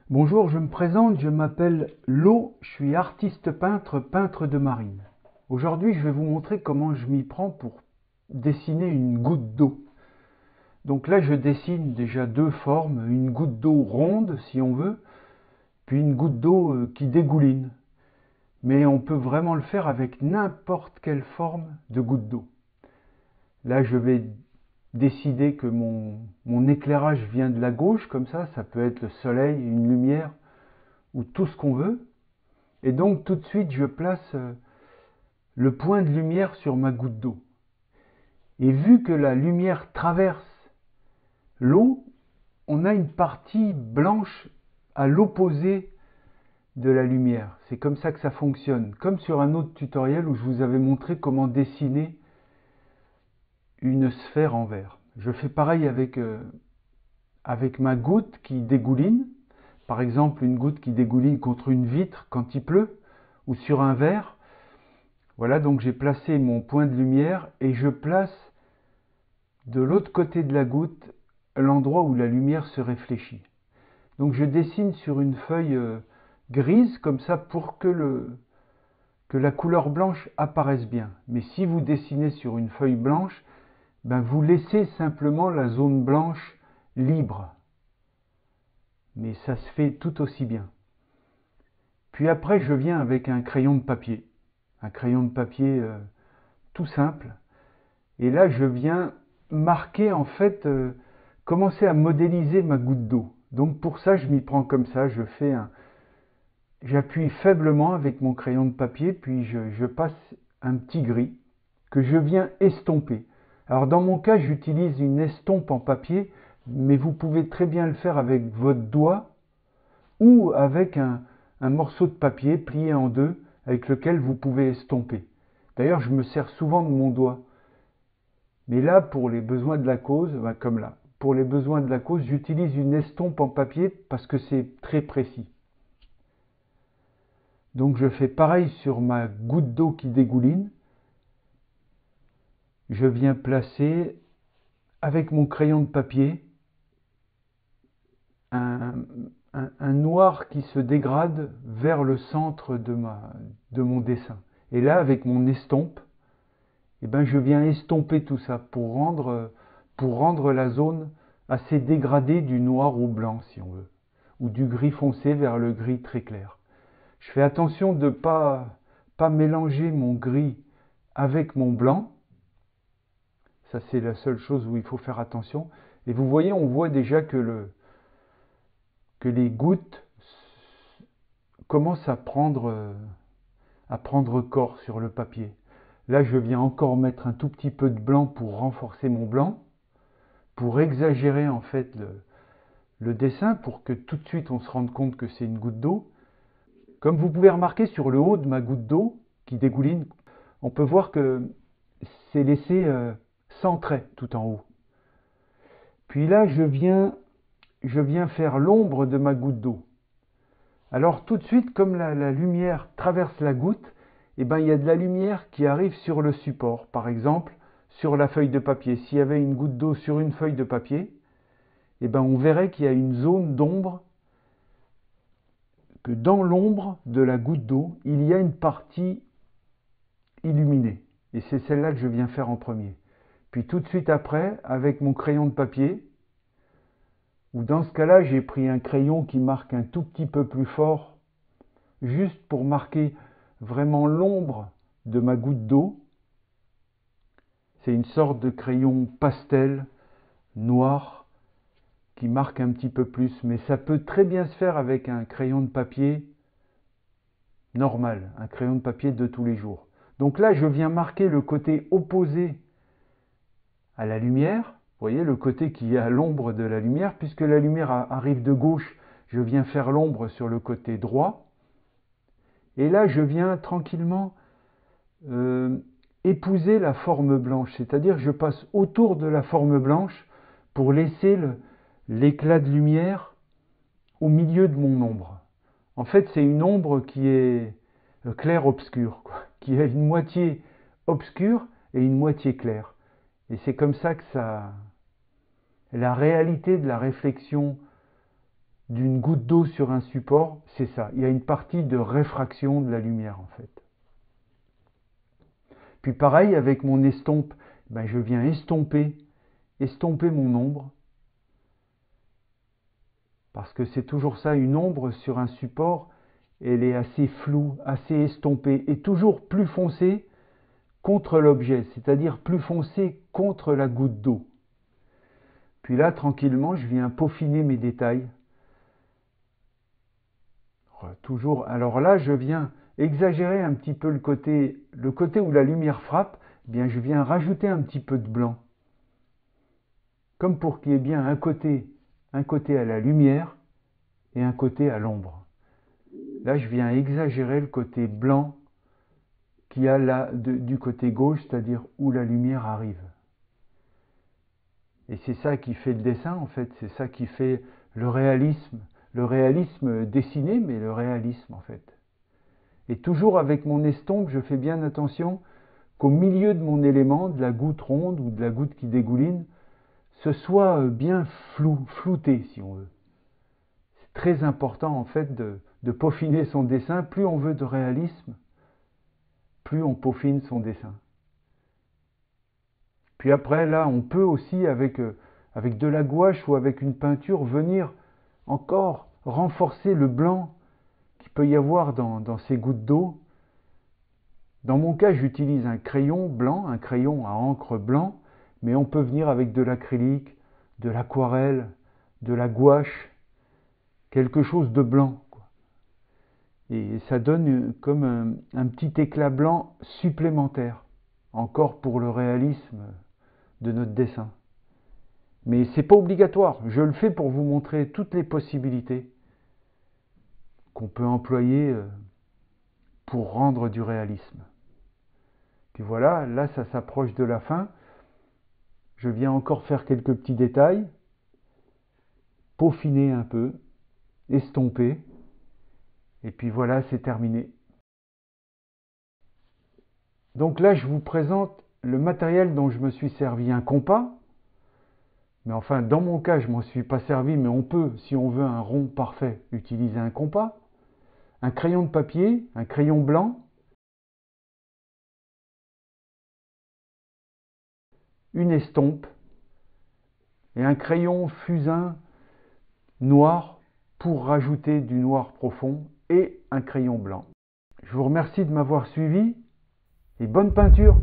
Bonjour, je me présente, je m'appelle Lo, je suis artiste peintre, peintre de marine. Aujourd'hui, je vais vous montrer comment je m'y prends pour dessiner une goutte d'eau. Donc là, je dessine déjà deux formes, une goutte d'eau ronde, si on veut, puis une goutte d'eau qui dégouline. Mais on peut vraiment le faire avec n'importe quelle forme de goutte d'eau. Là, je vais décider que mon éclairage vient de la gauche, comme ça peut être le soleil, une lumière, ou tout ce qu'on veut. Et donc tout de suite, je place le point de lumière sur ma goutte d'eau. Et vu que la lumière traverse l'eau, on a une partie blanche à l'opposé de la lumière. C'est comme ça que ça fonctionne. Comme sur un autre tutoriel où je vous avais montré comment dessiner une sphère en verre. Je fais pareil avec ma goutte qui dégouline. Par exemple, une goutte qui dégouline contre une vitre quand il pleut, ou sur un verre. Voilà, donc j'ai placé mon point de lumière et je place de l'autre côté de la goutte l'endroit où la lumière se réfléchit. Donc je dessine sur une feuille grise comme ça pour que la couleur blanche apparaisse bien. Mais si vous dessinez sur une feuille blanche, ben vous laissez simplement la zone blanche libre. Mais ça se fait tout aussi bien. Puis après, je viens avec un crayon de papier. Un crayon de papier tout simple. Et là, je viens marquer, en fait, commencer à modéliser ma goutte d'eau. Donc pour ça, je m'y prends comme ça. J'appuie faiblement avec mon crayon de papier, puis je passe un petit gris que je viens estomper. Alors dans mon cas, j'utilise une estompe en papier, mais vous pouvez très bien le faire avec votre doigt ou avec un morceau de papier plié en deux avec lequel vous pouvez estomper. D'ailleurs, je me sers souvent de mon doigt. Mais là, pour les besoins de la cause, comme là, pour les besoins de la cause, j'utilise une estompe en papier parce que c'est très précis. Donc je fais pareil sur ma goutte d'eau qui dégouline. Je viens placer avec mon crayon de papier un noir qui se dégrade vers le centre de mon dessin. Et là, avec mon estompe, je viens estomper tout ça pour rendre la zone assez dégradée du noir au blanc, si on veut, ou du gris foncé vers le gris très clair. Je fais attention de ne pas mélanger mon gris avec mon blanc. Ça, c'est la seule chose où il faut faire attention. Et vous voyez, on voit déjà que les gouttes commencent à prendre corps sur le papier. Là, je viens encore mettre un tout petit peu de blanc pour renforcer mon blanc, pour exagérer en fait le dessin, pour que tout de suite on se rende compte que c'est une goutte d'eau. Comme vous pouvez remarquer sur le haut de ma goutte d'eau qui dégouline, on peut voir que c'est laissé sans trait tout en haut. Puis là, je viens faire l'ombre de ma goutte d'eau. Alors tout de suite, comme la lumière traverse la goutte, il y a de la lumière qui arrive sur le support. Par exemple, sur la feuille de papier. S'il y avait une goutte d'eau sur une feuille de papier, on verrait qu'il y a une zone d'ombre, que dans l'ombre de la goutte d'eau, il y a une partie illuminée. Et c'est celle-là que je viens faire en premier. Puis tout de suite après, avec mon crayon de papier, ou dans ce cas-là, j'ai pris un crayon qui marque un tout petit peu plus fort, juste pour marquer vraiment l'ombre de ma goutte d'eau. C'est une sorte de crayon pastel, noir, qui marque un petit peu plus, mais ça peut très bien se faire avec un crayon de papier normal, un crayon de papier de tous les jours. Donc là, je viens marquer le côté opposé à la lumière, vous voyez, le côté qui est à l'ombre de la lumière, puisque la lumière arrive de gauche, je viens faire l'ombre sur le côté droit. Et là, je viens tranquillement épouser la forme blanche, c'est-à-dire je passe autour de la forme blanche pour laisser l'éclat de lumière au milieu de mon ombre. En fait, c'est une ombre qui est clair-obscur, qui a une moitié obscure et une moitié claire. Et c'est comme ça que la réalité de la réflexion d'une goutte d'eau sur un support, c'est ça. Il y a une partie de réfraction de la lumière en fait. Puis pareil avec mon estompe, je viens estomper mon ombre. Parce que c'est toujours ça, une ombre sur un support, elle est assez floue, assez estompée, et toujours plus foncée contre l'objet, c'est-à-dire plus foncée contre la goutte d'eau. Puis là, tranquillement, je viens peaufiner mes détails. Toujours, alors là, je viens exagérer un petit peu le côté où la lumière frappe, je viens rajouter un petit peu de blanc. Comme pour qu'il y ait bien un côté à la lumière et un côté à l'ombre. Là, je viens exagérer le côté blanc qu'il y a là du côté gauche, c'est-à-dire où la lumière arrive. Et c'est ça qui fait le dessin, en fait. C'est ça qui fait le réalisme. Le réalisme dessiné, mais le réalisme, en fait. Et toujours avec mon estompe, je fais bien attention qu'au milieu de mon élément, de la goutte ronde ou de la goutte qui dégouline, ce soit bien flouté, si on veut. C'est très important, en fait, de peaufiner son dessin. Plus on veut de réalisme, plus on peaufine son dessin. Puis après, là, on peut aussi, avec de la gouache ou avec une peinture, venir encore renforcer le blanc qu'il peut y avoir dans ces gouttes d'eau. Dans mon cas, j'utilise un crayon blanc, un crayon à encre blanc, mais on peut venir avec de l'acrylique, de l'aquarelle, de la gouache, quelque chose de blanc. Et ça donne comme un petit éclat blanc supplémentaire, encore pour le réalisme de notre dessin. Mais c'est pas obligatoire, je le fais pour vous montrer toutes les possibilités qu'on peut employer pour rendre du réalisme. Puis voilà, là ça s'approche de la fin. Je viens encore faire quelques petits détails, peaufiner un peu, estomper, et puis voilà, c'est terminé. Donc là, je vous présente le matériel dont je me suis servi, un compas. Mais enfin, dans mon cas, je ne m'en suis pas servi, mais on peut, si on veut un rond parfait, utiliser un compas. Un crayon de papier, un crayon blanc, une estompe et un crayon fusain noir pour rajouter du noir profond et un crayon blanc. Je vous remercie de m'avoir suivi et bonne peinture!